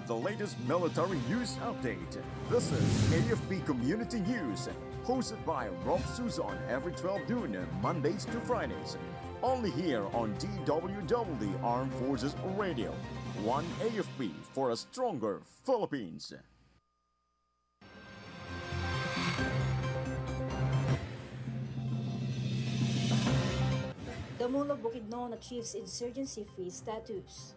the latest military news update. This is AFP Community News, hosted by Rob Susan every 12 noon, Mondays to Fridays. Only here on DWDD Armed Forces Radio. One AFP for a stronger Philippines. Damulog Bukidnon achieves insurgency-free status.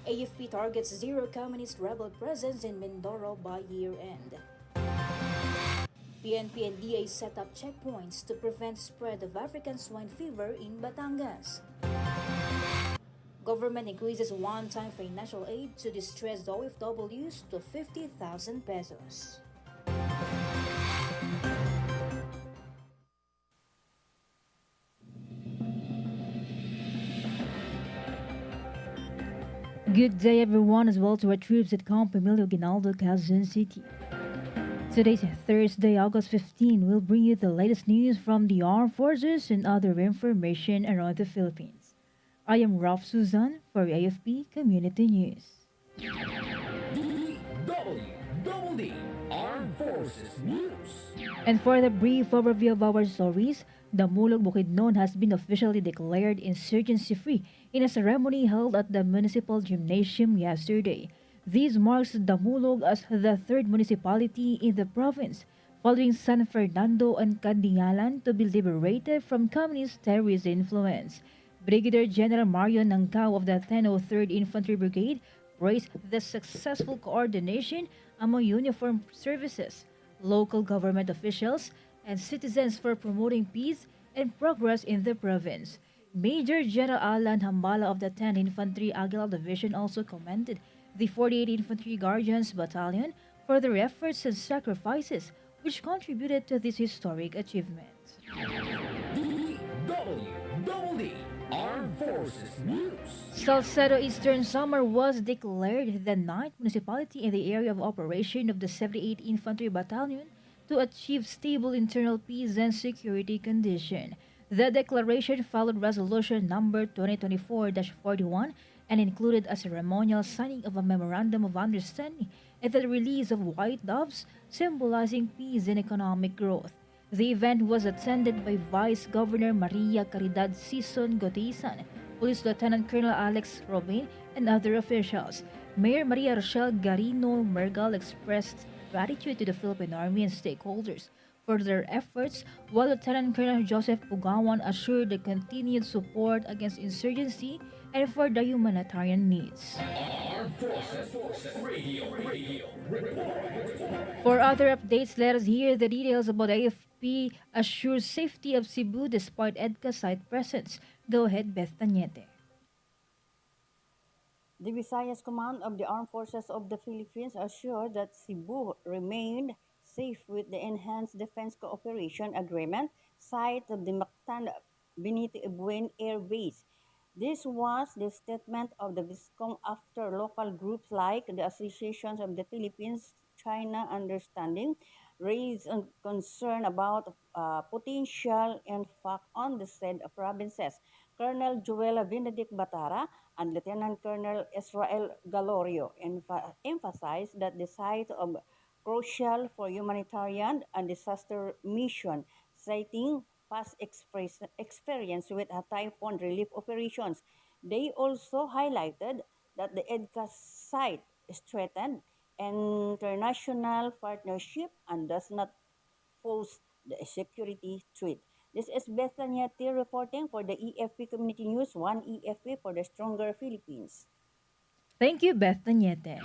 AFP targets zero communist rebel presence in Mindoro by year-end. PNP and DA set up checkpoints to prevent spread of African swine fever in Batangas. Government increases one-time financial aid to distressed OFWs to 50,000 pesos. Good day everyone as well to our troops at Camp Emilio Ginaldo, Quezon City. Today's Thursday, August 15. We'll bring you the latest news from the armed forces and other information around the Philippines. I am Ralph Suzan for AFP Community News. DWDD Armed Forces News. And for the brief overview of our stories, Damulog Bukidnon has been officially declared insurgency-free in a ceremony held at the Municipal Gymnasium yesterday. This marks Damulog as the third municipality in the province, following San Fernando and Candingalan to be liberated from communist terrorist influence. Brigadier General Mario Nangkao of the 1003rd Infantry Brigade praised the successful coordination among uniformed services, local government officials, and citizens for promoting peace and progress in the province. Major General Alan Hambala of the 10th Infantry Aguila Division also commended the 48th Infantry Guardians Battalion for their efforts and sacrifices, which contributed to this historic achievement. DWDD Armed Forces News. Salcedo Eastern Samar was declared the ninth municipality in the area of operation of the 78th Infantry Battalion to achieve stable internal peace and security condition. The declaration followed Resolution number 2024-41 and included a ceremonial signing of a Memorandum of Understanding and the release of white doves symbolizing peace and economic growth. The event was attended by Vice Governor Maria Caridad Sison Gotisan, Police Lieutenant Colonel Alex Robin, and other officials. Mayor Maria Rochelle Garino Mergal expressed gratitude to the Philippine Army and stakeholders for their efforts, while Lieutenant Colonel Joseph Pugawan assured the continued support against insurgency and for the humanitarian needs. Armed Forces Radio. For other updates, let us hear the details about AFP assures safety of Cebu despite EDCA site presence. Go ahead, Beth Tañete. The Visayas Command of the Armed Forces of the Philippines assured that Cebu remained safe with the Enhanced Defense Cooperation Agreement site of the Mactan Benito Ebuen Air Base. This was the statement of the VISCOM after local groups like the Associations of the Philippines-China Understanding raised a concern about potential impact on the said provinces. Colonel Joel Benedict Batara and Lieutenant Colonel Israel Galorio emphasized that the site of crucial for humanitarian and disaster mission, citing past experience with typhoon relief operations. They also highlighted that the EDCA site strengthened international partnership and does not pose the security threat. This is Bethania T reporting for the EFP Community News, one EFP for the stronger Philippines. Thank you, Beth Tañete.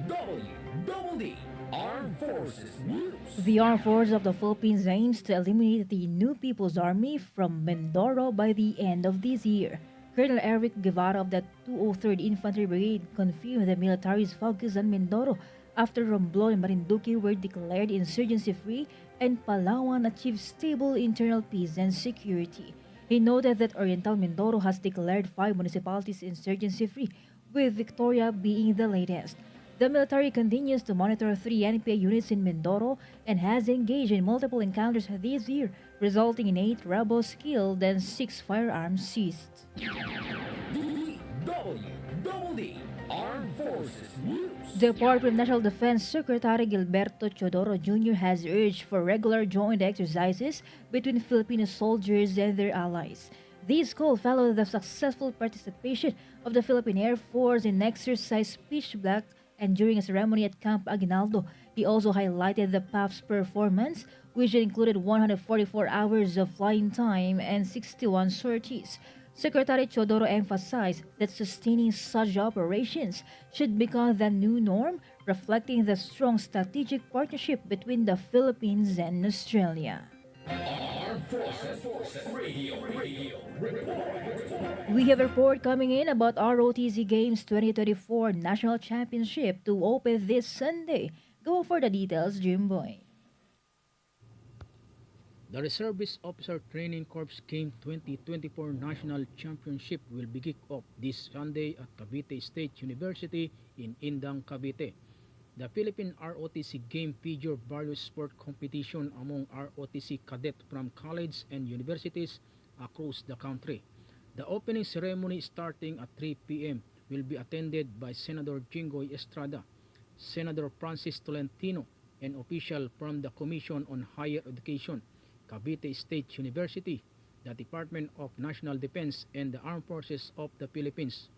DWDD Armed Forces News. The Armed Forces of the Philippines aims to eliminate the New People's Army from Mindoro by the end of this year. Colonel Eric Guevara of the 203rd Infantry Brigade confirmed the military's focus on Mindoro after Romblon and Marinduque were declared insurgency-free and Palawan achieved stable internal peace and security. He noted that Oriental Mindoro has declared 5 municipalities insurgency-free, with Victoria being the latest. The military continues to monitor 3 NPA units in Mindoro and has engaged in multiple encounters this year, resulting in 8 rebels killed and 6 firearms seized. DWDD Forces News. Department of National Defense Secretary Gilberto Chodoro Jr. has urged for regular joint exercises between Filipino soldiers and their allies. This call followed the successful participation of the Philippine Air Force in exercise Pitch Black, and during a ceremony at Camp Aguinaldo, he also highlighted the PAF's performance, which included 144 hours of flying time and 61 sorties. Secretary Chodoro emphasized that sustaining such operations should become the new norm, reflecting the strong strategic partnership between the Philippines and Australia. Armed Forces Radio. We have a report coming in about ROTC Games 2024 National Championship to open this Sunday. Go for the details, Jimboy. The Reservist Officer Training Corps Game 2024 National Championship will be kicked off this Sunday at Cavite State University in Indang, Cavite. The Philippine ROTC game feature various sport competition among ROTC cadets from colleges and universities across the country. The opening ceremony, starting at 3 p.m., will be attended by Senator Jinggoy Estrada, Senator Francis Tolentino, and officials from the Commission on Higher Education, Cavite State University, the Department of National Defense, and the Armed Forces of the Philippines.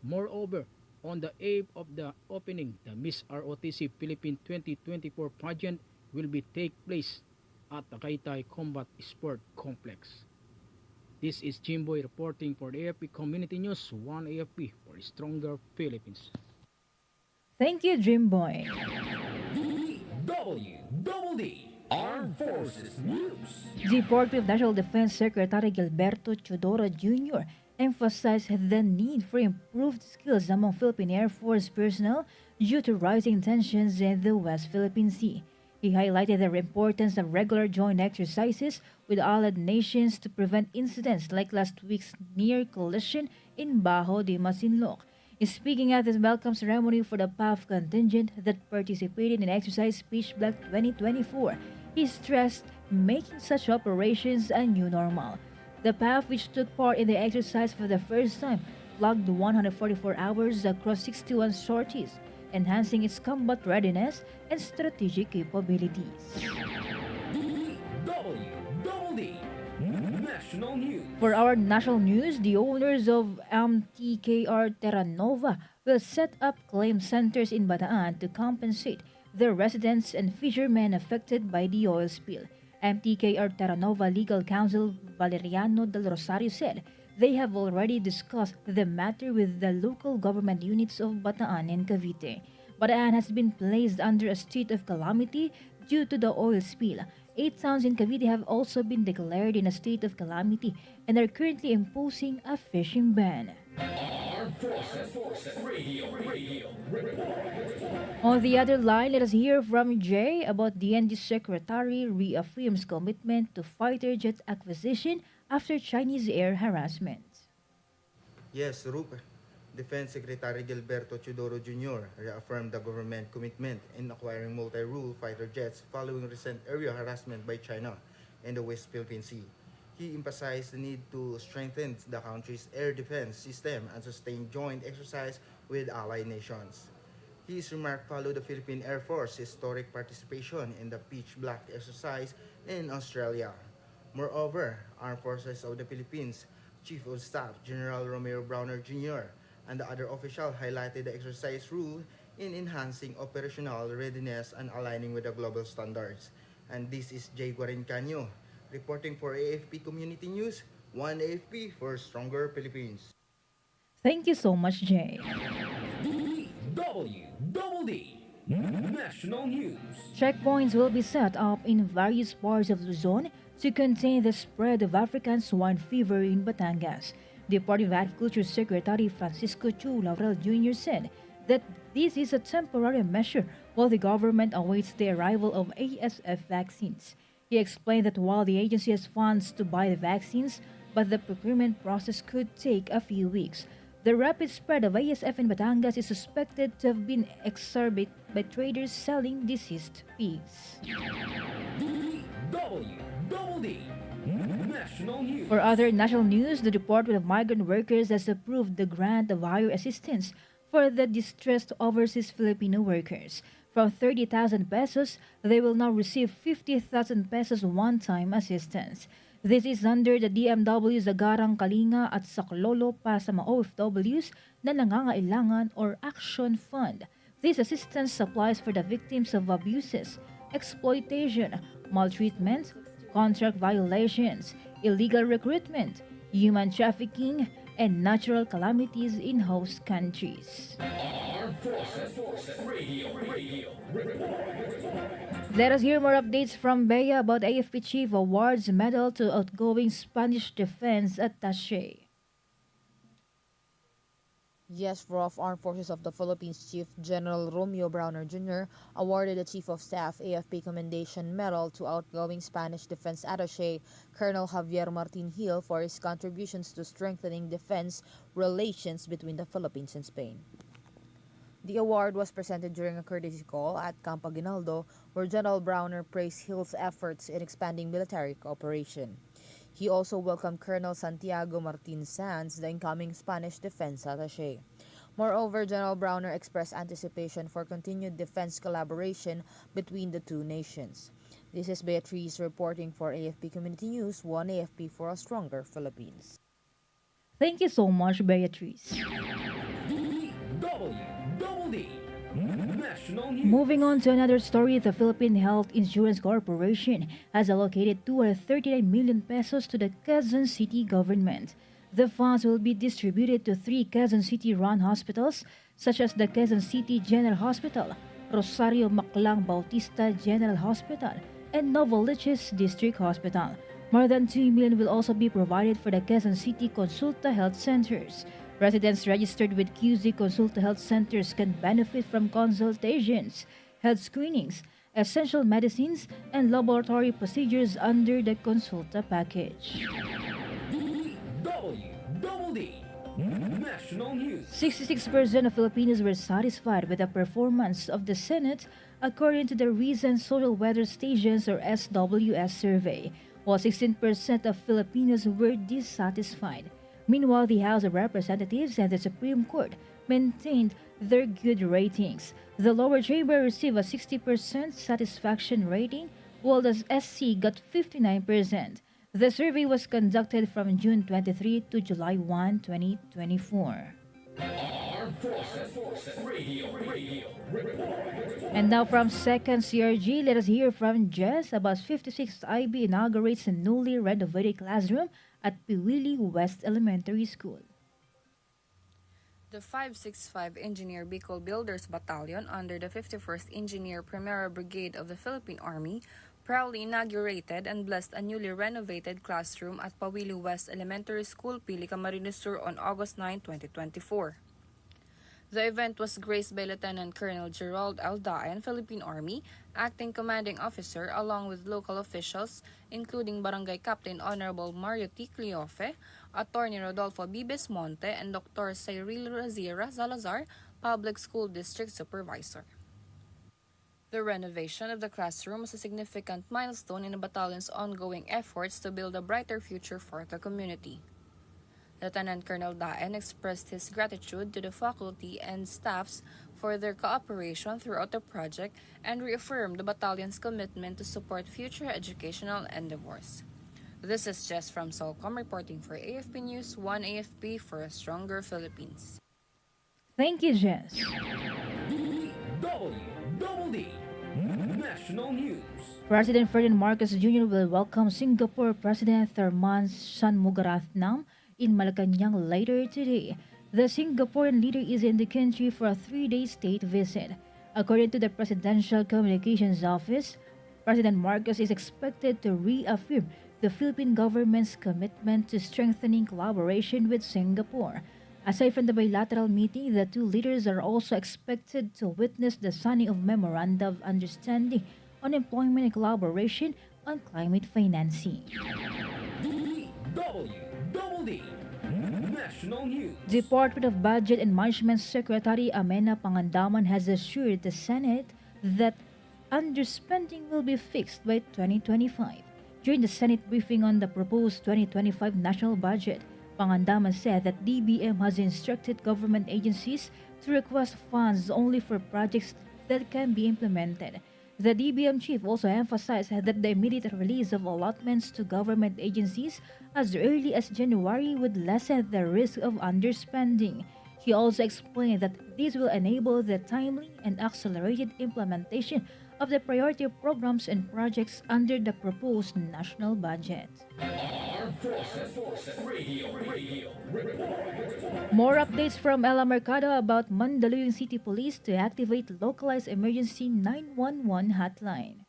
Moreover, on the eve of the opening, the Miss ROTC Philippine 2024 pageant will be take place at the Kaytay Combat Sport Complex. This is Jimboy reporting for the AFP Community News, 1 AFP for a stronger Philippines. Thank you, Jimboy. DWDD Armed Forces News. Department of National Defense Secretary Gilberto Chodoro Jr. emphasized the need for improved skills among Philippine Air Force personnel due to rising tensions in the West Philippine Sea. He highlighted the importance of regular joint exercises with allied nations to prevent incidents like last week's near collision in Bajo de Masinloc. Speaking at the welcome ceremony for the PAF contingent that participated in Exercise Pitch Black 2024, he stressed making such operations a new normal. The PAF, which took part in the exercise for the first time, logged 144 hours across 61 sorties, enhancing its combat readiness and strategic capabilities. DWDD National News. For our national news, the owners of MTKR Terra Nova will set up claim centers in Bataan to compensate the residents and fishermen affected by the oil spill. MTKR Terra Nova Legal Counsel Valeriano Del Rosario said they have already discussed the matter with the local government units of Bataan and Cavite. Bataan has been placed under a state of calamity due to the oil spill. 8 towns in Cavite have also been declared in a state of calamity and are currently imposing a fishing ban. Armed Forces Radio. On the other line, let us hear from Jay about the DND Secretary reaffirms commitment to fighter jet acquisition after Chinese air harassment. Yes, Rup. Defense Secretary Gilberto Chodoro Jr. reaffirmed the government commitment in acquiring multi-role fighter jets following recent area harassment by China in the West Philippine Sea. He emphasized the need to strengthen the country's air defense system and sustain joint exercise with allied nations. His remark followed the Philippine Air Force historic participation in the Pitch Black exercise in Australia. Moreover, Armed Forces of the Philippines Chief of Staff General Romeo Browner Jr. and the other officials highlighted the exercise rule in enhancing operational readiness and aligning with the global standards. And this is Jay Guarincanyo reporting for AFP Community News, 1 AFP for stronger Philippines. Thank you so much, Jay. DWDD National News. Checkpoints will be set up in various parts of Luzon to contain the spread of African swine fever in Batangas. Department of Agriculture Secretary Francisco Chu Laurel Jr. said that this is a temporary measure while the government awaits the arrival of ASF vaccines. He explained that while the agency has funds to buy the vaccines, but the procurement process could take a few weeks. The rapid spread of ASF in Batangas is suspected to have been exacerbated by traders selling deceased pigs. DWDD National News. For other national news, the Department of Migrant Workers has approved the grant of hire assistance for the distressed overseas Filipino workers. From 30,000 pesos, they will now receive 50,000 pesos one-time assistance. This is under the DMW Zagarang Kalinga at Saklolo para sa mga OFWs na nangangailangan or Action Fund. This assistance applies for the victims of abuses, exploitation, maltreatment, contract violations, illegal recruitment, human trafficking, and natural calamities in host countries. Armed Forces Radio. Let us hear more updates from Bea about AFP Chief awards medal to outgoing Spanish Defense Attaché. Yes, Prof. Armed Forces of the Philippines Chief General Romeo Browner Jr. awarded the Chief of Staff AFP Commendation Medal to outgoing Spanish Defense Attaché Colonel Javier Martin Hill for his contributions to strengthening defense relations between the Philippines and Spain. The award was presented during a courtesy call at Camp Aguinaldo, where General Browner praised Hill's efforts in expanding military cooperation. He also welcomed Colonel Santiago Martin Sanz, the incoming Spanish defense attaché. Moreover, General Browner expressed anticipation for continued defense collaboration between the two nations. This is Beatrice reporting for AFP Community News, 1 AFP for a stronger Philippines. Thank you so much, Beatrice. DWDD National News. Moving on to another story, the Philippine Health Insurance Corporation has allocated 239 million pesos to the Quezon City government. The funds will be distributed to 3 Quezon City-run hospitals, such as the Quezon City General Hospital, Rosario Maclang Bautista General Hospital, and Novaliches District Hospital. More than 2 million will also be provided for the Quezon City Consulta Health Centers. Residents registered with QZ Consulta Health Centers can benefit from consultations, health screenings, essential medicines, and laboratory procedures under the Consulta package. DWDD National News. 66% of Filipinos were satisfied with the performance of the Senate according to the recent Social Weather Stations or SWS survey, while 16% of Filipinos were dissatisfied. Meanwhile, the House of Representatives and the Supreme Court maintained their good ratings. The lower chamber received a 60% satisfaction rating, while the SC got 59%. The survey was conducted from June 23 to July 1, 2024. Armed Forces Radio. And now from 2nd CRG, let us hear from Jess about 56th IB inaugurates a newly renovated classroom at Piwili West Elementary School. The 565 Engineer Bicol Builders Battalion under the 51st Engineer Primera Brigade of the Philippine Army proudly inaugurated and blessed a newly renovated classroom at Piwili West Elementary School, Pili, Camarines Sur on August 9, 2024. The event was graced by Lieutenant Colonel Gerald Aldaen, Philippine Army, Acting Commanding Officer, along with local officials, including Barangay Captain Honorable Mario T. Cleofe, Attorney Rodolfo Bibes Monte, and Dr. Cyril Razira Salazar, Public School District Supervisor. The renovation of the classroom was a significant milestone in the battalion's ongoing efforts to build a brighter future for the community. Lieutenant Colonel Daen expressed his gratitude to the faculty and staffs for their cooperation throughout the project and reaffirmed the battalion's commitment to support future educational endeavors. This is Jess from Solcom reporting for AFP News, 1 AFP for a stronger Philippines. Thank you, Jess. DWDD National News. President Ferdinand Marcos Jr. will welcome Singapore President Tharman Shanmugaratnam in Malacanang later today. The Singaporean leader is in the country for a 3-day state visit. According to the Presidential Communications Office, President Marcos is expected to reaffirm the Philippine government's commitment to strengthening collaboration with Singapore. Aside from the bilateral meeting, the two leaders are also expected to witness the signing of Memoranda of Understanding on Employment and Collaboration on Climate Financing. DWDD National News. Department of Budget and Management Secretary Amena Pangandaman has assured the Senate that underspending will be fixed by 2025. During the Senate briefing on the proposed 2025 national budget, Pangandaman said that DBM has instructed government agencies to request funds only for projects that can be implemented. The DBM chief also emphasized that the immediate release of allotments to government agencies as early as January would lessen the risk of underspending. He also explained that this will enable the timely and accelerated implementation of the priority programs and projects under the proposed national budget. Armed Forces Radio Report. More updates from Ella Mercado about Mandaluyong City Police to activate localized emergency 911 hotline.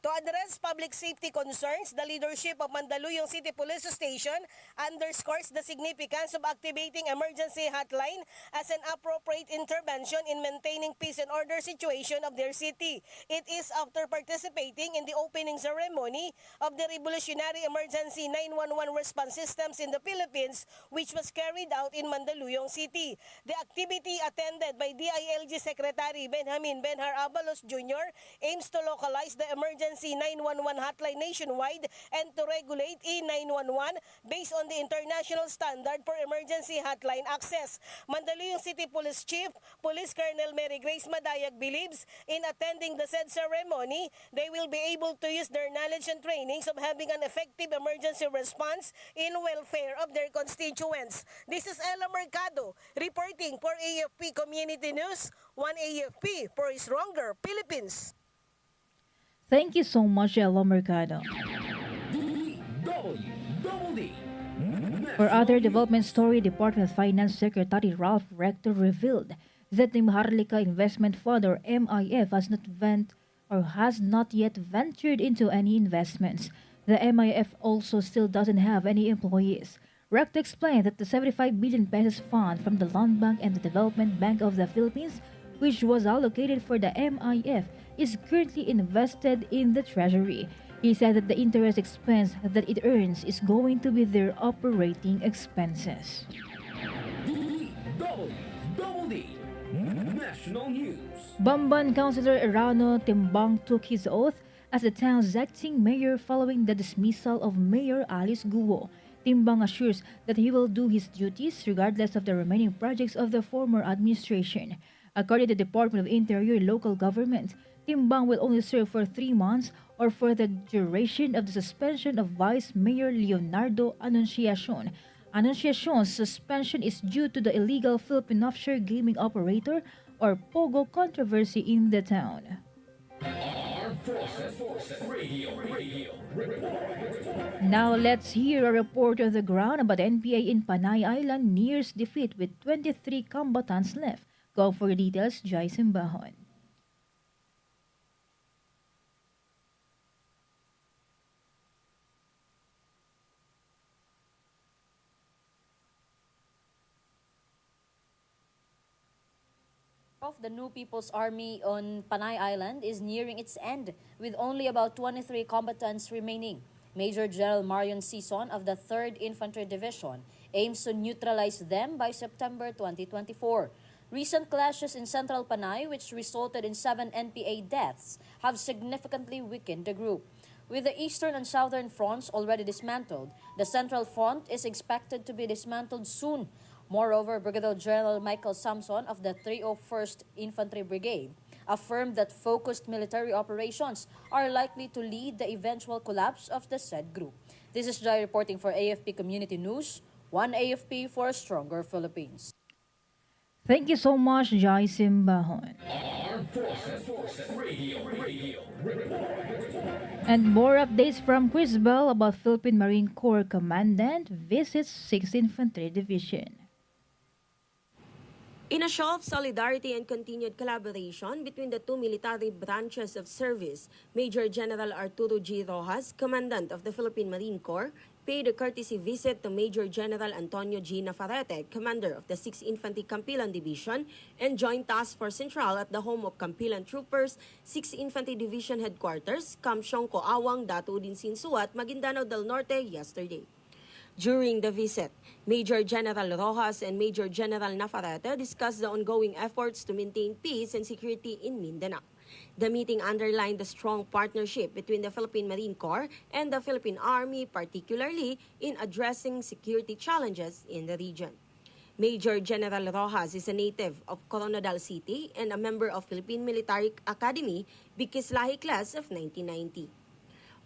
To address public safety concerns, the leadership of Mandaluyong City Police Station underscores the significance of activating emergency hotline as an appropriate intervention in maintaining peace and order situation of their city. It is after participating in the opening ceremony of the Revolutionary Emergency 911 Response Systems in the Philippines, which was carried out in Mandaluyong City. The activity, attended by DILG Secretary Benjamin Benhar Abalos Jr., aims to localize the emergency 911 hotline nationwide and to regulate E911 based on the international standard for emergency hotline access. Mandaluyong City Police Chief, Police Colonel Mary Grace Madayag believes in attending the said ceremony, they will be able to use their knowledge and trainings of having an effective emergency response in welfare of their constituents. This is Ella Mercado reporting for AFP Community News, 1 AFP for a stronger Philippines. Thank you so much, Ella Mercado. DWDD. For other development story, Department of Finance Secretary Ralph Rector revealed that the Maharlika Investment Fund or MIF has not yet ventured into any investments. The MIF also still doesn't have any employees. Rector explained that the 75 billion pesos fund from the Land Bank and the Development Bank of the Philippines, which was allocated for the MIF, is currently invested in the Treasury. He said that the interest expense that it earns is going to be their operating expenses. DWDD. National News. Bamban Councilor Erano Timbang took his oath as the town's acting mayor following the dismissal of Mayor Alice Guo. Timbang assures that he will do his duties regardless of the remaining projects of the former administration. According to the Department of Interior and Local Government, Timbang will only serve for 3 months or for the duration of the suspension of Vice Mayor Leonardo Anunciacion. Anunciacion's suspension is due to the illegal Philippine offshore gaming operator or POGO controversy in the town. Armed Forces Radio Report. Now let's hear a report on the ground about NPA in Panay Island nears defeat with 23 combatants left. Go for details, Joyce Bahon. Of the New People's Army on Panay Island is nearing its end, with only about 23 combatants remaining. Major General Marion Sison of the 3rd Infantry Division aims to neutralize them by September 2024. Recent clashes in central Panay, which resulted in 7 NPA deaths, have significantly weakened the group. With the eastern and southern fronts already dismantled, the central front is expected to be dismantled soon. Moreover, Brigadier General Michael Samson of the 301st Infantry Brigade affirmed that focused military operations are likely to lead the eventual collapse of the said group. This is Jai reporting for AFP Community News, 1 AFP for a stronger Philippines. Thank you so much, Jai Bahon. Armed Forces Radio Report. And more updates from Chris Bell about Philippine Marine Corps Commandant visits 6th Infantry Division. In a show of solidarity and continued collaboration between the two military branches of service, Major General Arturo G. Rojas, Commandant of the Philippine Marine Corps, paid a courtesy visit to Major General Antonio G. Navarrete, Commander of the 6th Infantry Campilan Division and Joint Task Force Central at the home of Campilan Troopers, 6th Infantry Division Headquarters, Kamsyong Coawang, Datuudin Sinsuat, Maguindanao del Norte yesterday. During the visit, Major General Rojas and Major General Navarrete discussed the ongoing efforts to maintain peace and security in Mindanao. The meeting underlined the strong partnership between the Philippine Marine Corps and the Philippine Army, particularly in addressing security challenges in the region. Major General Rojas is a native of Coronadal City and a member of Philippine Military Academy Bikislahi class of 1990.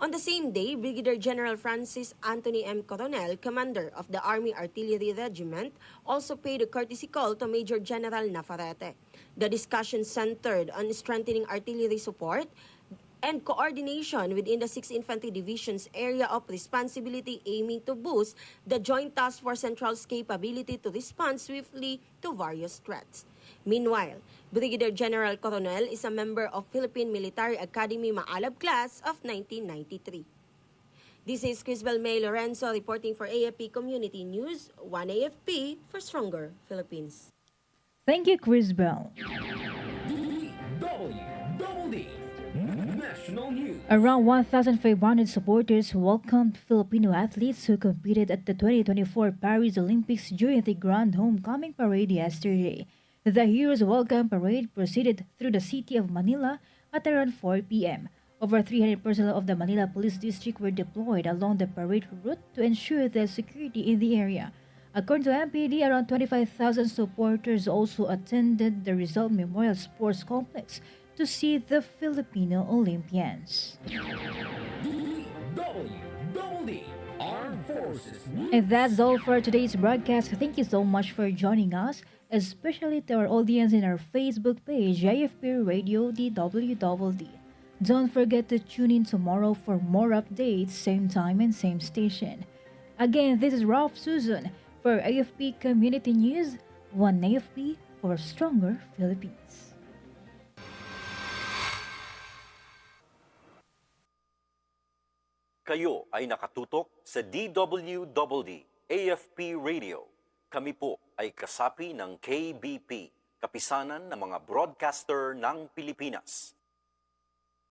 On the same day, Brigadier General Francis Anthony M. Coronel, commander of the Army Artillery Regiment, also paid a courtesy call to Major General Navarrete. The discussion centered on strengthening artillery support and coordination within the 6th Infantry Division's area of responsibility, aiming to boost the Joint Task Force Central's capability to respond swiftly to various threats. Meanwhile, Brigadier General Coronel is a member of Philippine Military Academy Maalab class of 1993. This is Crisbel May Lorenzo reporting for AFP Community News, 1 AFP for Stronger Philippines. Thank you, Chris Bell. DWDD National News. Around 1,500 supporters welcomed Filipino athletes who competed at the 2024 Paris Olympics during the Grand Homecoming Parade yesterday. The Heroes Welcome Parade proceeded through the city of Manila at around 4 p.m. Over 300 personnel of the Manila Police District were deployed along the parade route to ensure the security in the area. According to MPD, around 25,000 supporters also attended the Rizal Memorial Sports Complex to see the Filipino Olympians. DWDD Armed Forces News. And that's all for today's broadcast. Thank you so much for joining us, especially to our audience in our Facebook page, AFP Radio DWDD. Don't forget to tune in tomorrow for more updates, same time and same station. Again, this is Ralph Susan for AFP Community News, 1 AFP for Stronger Philippines. Kayo ay nakatutok sa DWDD AFP Radio. Kami po ay kasapi ng KBP, Kapisanan ng mga Broadcaster ng Pilipinas.